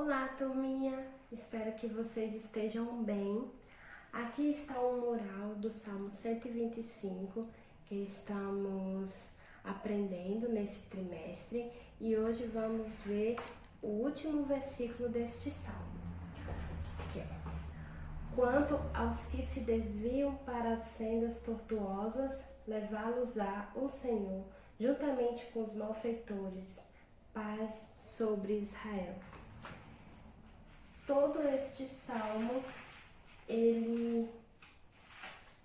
Olá, turminha! Espero que vocês estejam bem. Aqui está o mural do Salmo 125 que estamos aprendendo nesse trimestre e hoje vamos ver o último versículo deste salmo. Aqui, ó. Quanto aos que se desviam para sendas tortuosas, levá-los-á o Senhor, juntamente com os malfeitores, paz sobre Israel. Todo este salmo, ele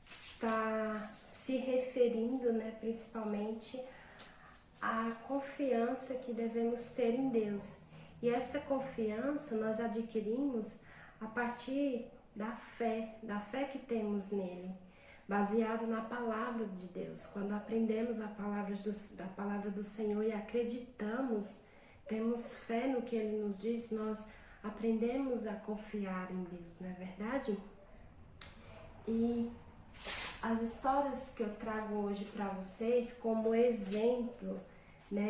está se referindo, principalmente à confiança que devemos ter em Deus. E esta confiança nós adquirimos a partir da fé que temos nele, baseado na palavra de Deus. Quando aprendemos da palavra do Senhor e acreditamos, temos fé no que ele nos diz, nós aprendemos a confiar em Deus, não é verdade? E as histórias que eu trago hoje para vocês como exemplo,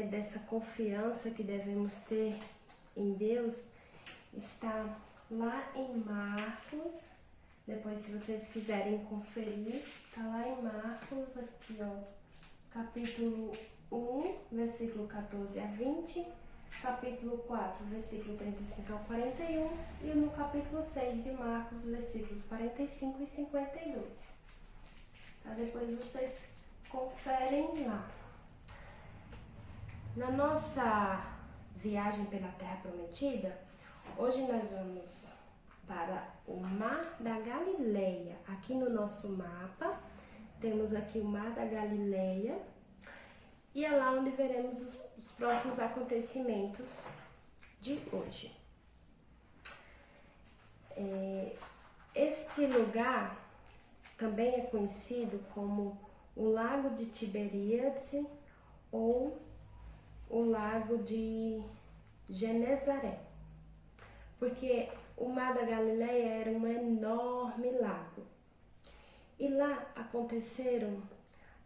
dessa confiança que devemos ter em Deus, está lá em Marcos. Depois, se vocês quiserem conferir, está lá em Marcos, aqui ó, capítulo 1, versículo 14 a 20, capítulo 4, versículo 35 ao 41 e no capítulo 6 de Marcos, versículos 45 e 52. Tá? Depois vocês conferem lá. Na nossa viagem pela Terra Prometida, hoje nós vamos para o Mar da Galileia. Aqui no nosso mapa, temos aqui o Mar da Galileia. E é lá onde veremos os próximos acontecimentos de hoje. Este lugar também é conhecido como o Lago de Tiberíades ou o Lago de Genezaré, porque o Mar da Galileia era um enorme lago. E lá aconteceram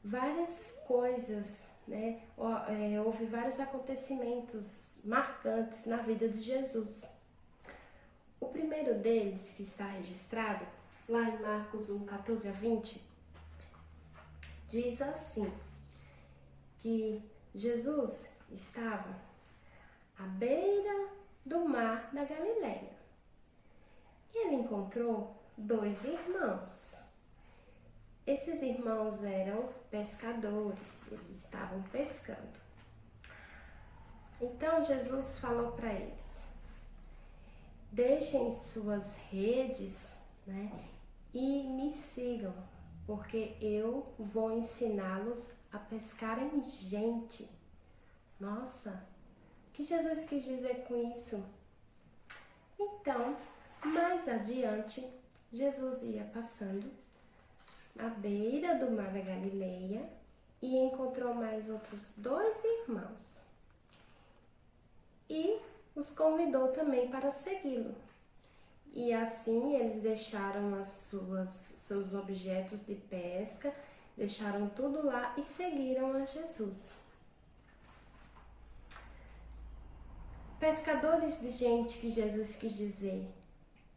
várias coisas, houve vários acontecimentos marcantes na vida de Jesus. O primeiro deles, que está registrado lá em Marcos 1, 14 a 20, diz assim, que Jesus estava à beira do mar da Galileia e ele encontrou dois irmãos. Esses irmãos eram pescadores, eles estavam pescando. Então Jesus falou para eles: deixem suas redes, e me sigam, porque eu vou ensiná-los a pescarem gente. Nossa, o que Jesus quis dizer com isso? Então, mais adiante, Jesus ia passando à beira do Mar da Galileia e encontrou mais outros dois irmãos e os convidou também para segui-lo. E assim eles deixaram seus objetos de pesca, deixaram tudo lá e seguiram a Jesus. Pescadores de gente, que Jesus quis dizer,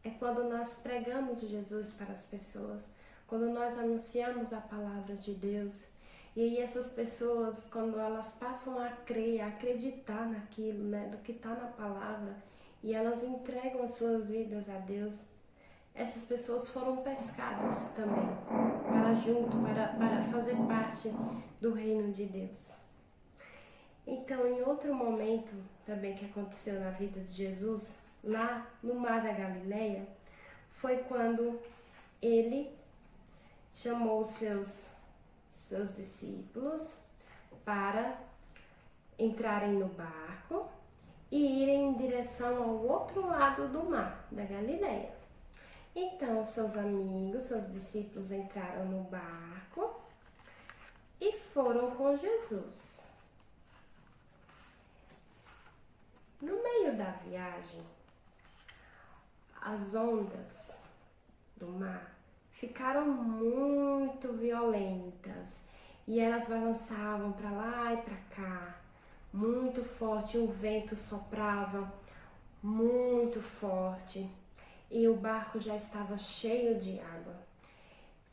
é quando nós pregamos Jesus para as pessoas, quando nós anunciamos a palavra de Deus, e aí essas pessoas, quando elas passam a crer, a acreditar naquilo, do que está na palavra, e elas entregam as suas vidas a Deus, essas pessoas foram pescadas também, para fazer parte do reino de Deus. Então, em outro momento também que aconteceu na vida de Jesus, lá no Mar da Galileia, foi quando ele chamou seus discípulos para entrarem no barco e irem em direção ao outro lado do Mar da Galileia. Então, seus amigos, seus discípulos entraram no barco e foram com Jesus. No meio da viagem, as ondas do mar ficaram muito violentas e elas balançavam para lá e para cá, muito forte, um vento soprava, muito forte e o barco já estava cheio de água.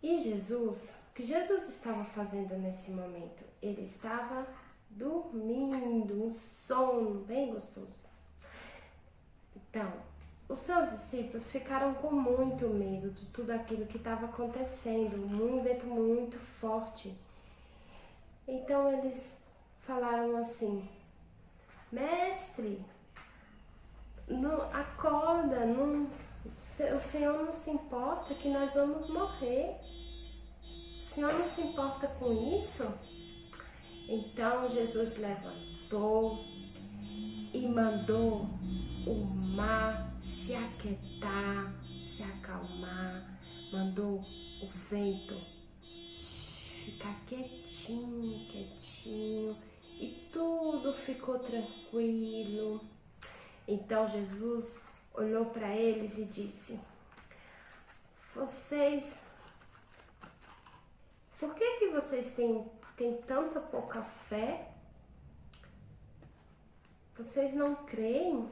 E Jesus, o que Jesus estava fazendo nesse momento? Ele estava dormindo, um sono bem gostoso. Então, os seus discípulos ficaram com muito medo de tudo aquilo que estava acontecendo, um vento muito forte. Então eles falaram assim: Mestre, acorda, o Senhor não se importa que nós vamos morrer. O Senhor não se importa com isso? Então Jesus levantou e mandou o mar se aquietar, se acalmar, mandou o vento ficar quietinho, quietinho, e tudo ficou tranquilo. Então Jesus olhou para eles e disse: por que vocês têm tanta pouca fé? Vocês não creem?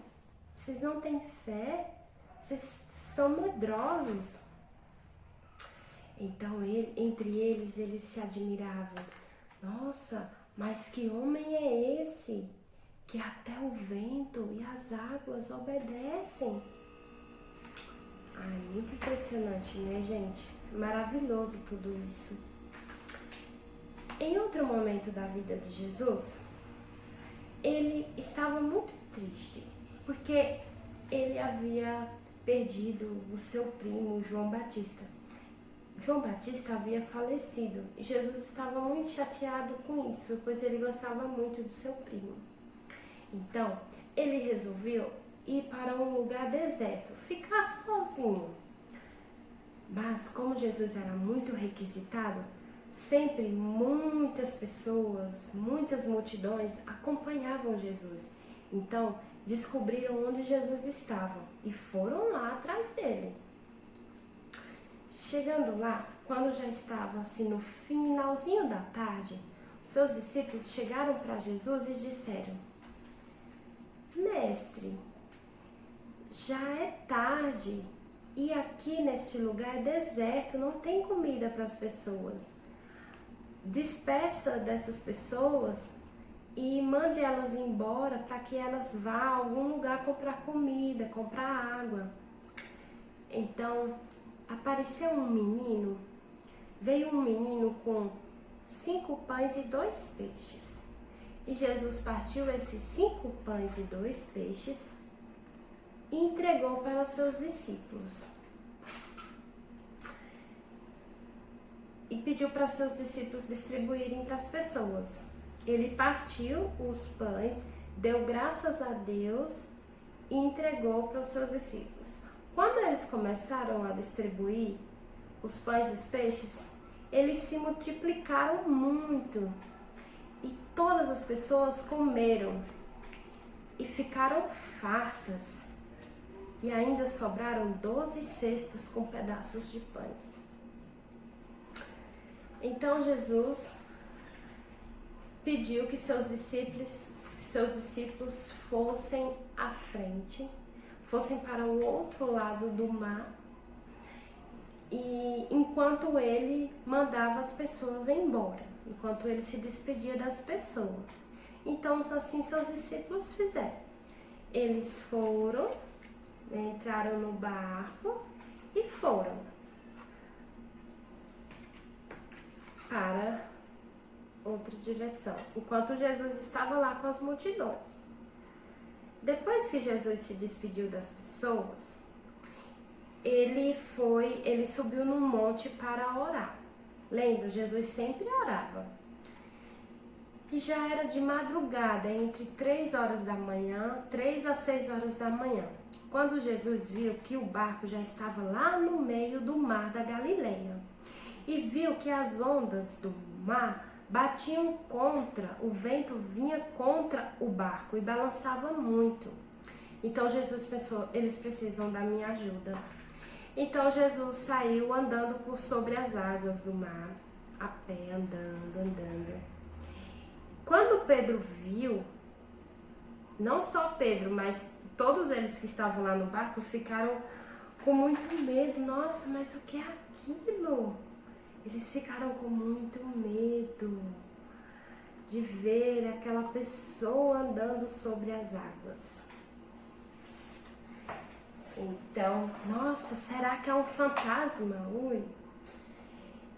Vocês não têm fé? Vocês são medrosos. Então entre eles se admiravam. Nossa, mas que homem é esse? Que até o vento e as águas obedecem. Ai, muito impressionante, né, gente? Maravilhoso tudo isso. Em outro momento da vida de Jesus, ele estava muito triste, porque ele havia perdido o seu primo, João Batista. João Batista havia falecido e Jesus estava muito chateado com isso, pois ele gostava muito do seu primo. Então, ele resolveu ir para um lugar deserto, ficar sozinho. Mas como Jesus era muito requisitado, sempre muitas pessoas, muitas multidões acompanhavam Jesus. Então, descobriram onde Jesus estava e foram lá atrás dele. Chegando lá, quando já estava assim no finalzinho da tarde, seus discípulos chegaram para Jesus e disseram: Mestre, já é tarde e aqui neste lugar é deserto, não tem comida para as pessoas. Despeça dessas pessoas e mande elas embora para que elas vá a algum lugar comprar comida, comprar água. Então, apareceu um menino, veio um menino com 5 pães e 2 peixes. E Jesus partiu esses 5 pães e 2 peixes e entregou para os seus discípulos. E pediu para seus discípulos distribuírem para as pessoas. Ele partiu os pães, deu graças a Deus e entregou para os seus discípulos. Quando eles começaram a distribuir os pães e os peixes, eles se multiplicaram muito. E todas as pessoas comeram e ficaram fartas. E ainda sobraram 12 cestos com pedaços de pães. Então Jesus pediu que seus discípulos fossem à frente, fossem para o outro lado do mar, e enquanto ele mandava as pessoas embora, enquanto ele se despedia das pessoas. Então assim seus discípulos fizeram. Eles foram, entraram no barco e foram para outra direção, enquanto Jesus estava lá com as multidões. Depois que Jesus se despediu das pessoas, ele subiu num monte para orar. Lembra, Jesus sempre orava. E já era de madrugada, entre 3 horas da manhã, 3 a 6 horas da manhã, quando Jesus viu que o barco já estava lá no meio do mar da Galileia e viu que as ondas do mar batiam contra, o vento vinha contra o barco e balançava muito. Então Jesus pensou: eles precisam da minha ajuda. Então Jesus saiu andando por sobre as águas do mar, a pé, andando. Quando Pedro viu, não só Pedro, mas todos eles que estavam lá no barco ficaram com muito medo. Nossa, mas o que é aquilo? Eles ficaram com muito medo de ver aquela pessoa andando sobre as águas. Então, nossa, será que é um fantasma? Ui!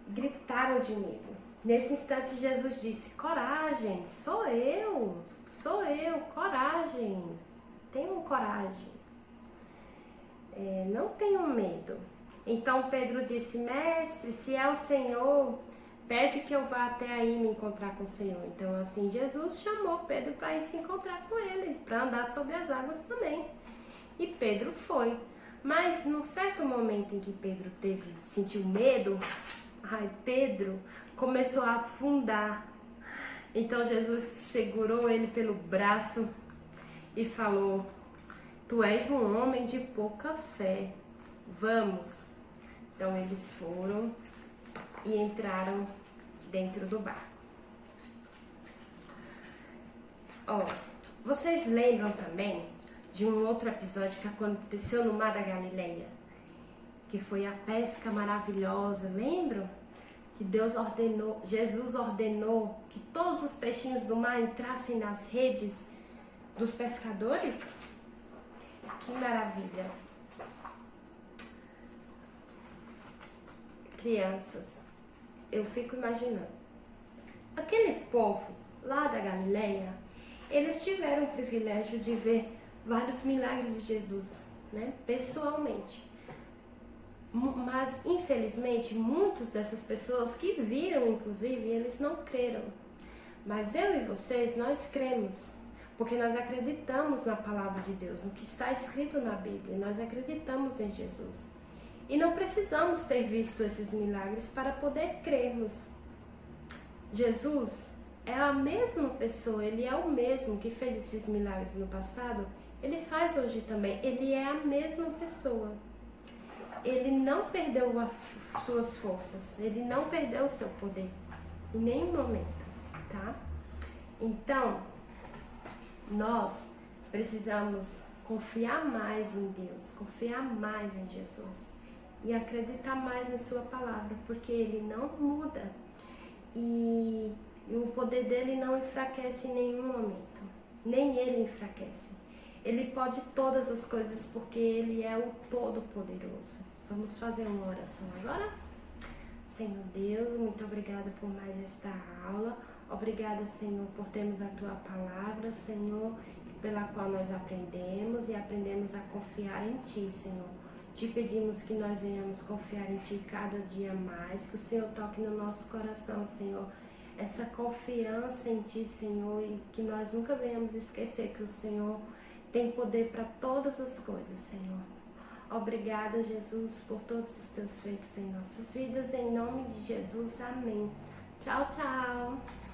Gritaram de medo. Nesse instante, Jesus disse: coragem, sou eu, coragem, tenham coragem, não tenham medo. Então Pedro disse: mestre, se é o Senhor, pede que eu vá até aí me encontrar com o Senhor. Então assim Jesus chamou Pedro para ir se encontrar com ele, para andar sobre as águas também. E Pedro foi. Mas num certo momento em que Pedro sentiu medo, Pedro começou a afundar. Então Jesus segurou ele pelo braço e falou: tu és um homem de pouca fé, vamos. Então eles foram e entraram dentro do barco. Vocês lembram também de um outro episódio que aconteceu no Mar da Galileia? Que foi a pesca maravilhosa, lembram? Que Jesus ordenou que todos os peixinhos do mar entrassem nas redes dos pescadores? Que maravilha! Crianças, eu fico imaginando, aquele povo lá da Galileia, eles tiveram o privilégio de ver vários milagres de Jesus, né, pessoalmente. Mas, infelizmente, muitas dessas pessoas que viram, inclusive, eles não creram. Mas eu e vocês, nós cremos, porque nós acreditamos na palavra de Deus, no que está escrito na Bíblia, nós acreditamos em Jesus. E não precisamos ter visto esses milagres para poder crermos. Jesus é a mesma pessoa, ele é o mesmo que fez esses milagres no passado, ele faz hoje também, ele é a mesma pessoa. Ele não perdeu as suas forças, ele não perdeu o seu poder, em nenhum momento, tá? Então, nós precisamos confiar mais em Deus, confiar mais em Jesus e acreditar mais na sua palavra, porque ele não muda e o poder dele não enfraquece em nenhum momento, nem ele enfraquece. Ele pode todas as coisas porque ele é o Todo-Poderoso. Vamos fazer uma oração agora? Senhor Deus, muito obrigada por mais esta aula. Obrigada, Senhor, por termos a Tua palavra, Senhor, pela qual nós aprendemos e aprendemos a confiar em Ti, Senhor. Te pedimos que nós venhamos confiar em Ti cada dia mais, que o Senhor toque no nosso coração, Senhor, essa confiança em Ti, Senhor, e que nós nunca venhamos esquecer que o Senhor tem poder para todas as coisas, Senhor. Obrigada, Jesus, por todos os Teus feitos em nossas vidas, em nome de Jesus, amém. Tchau, tchau.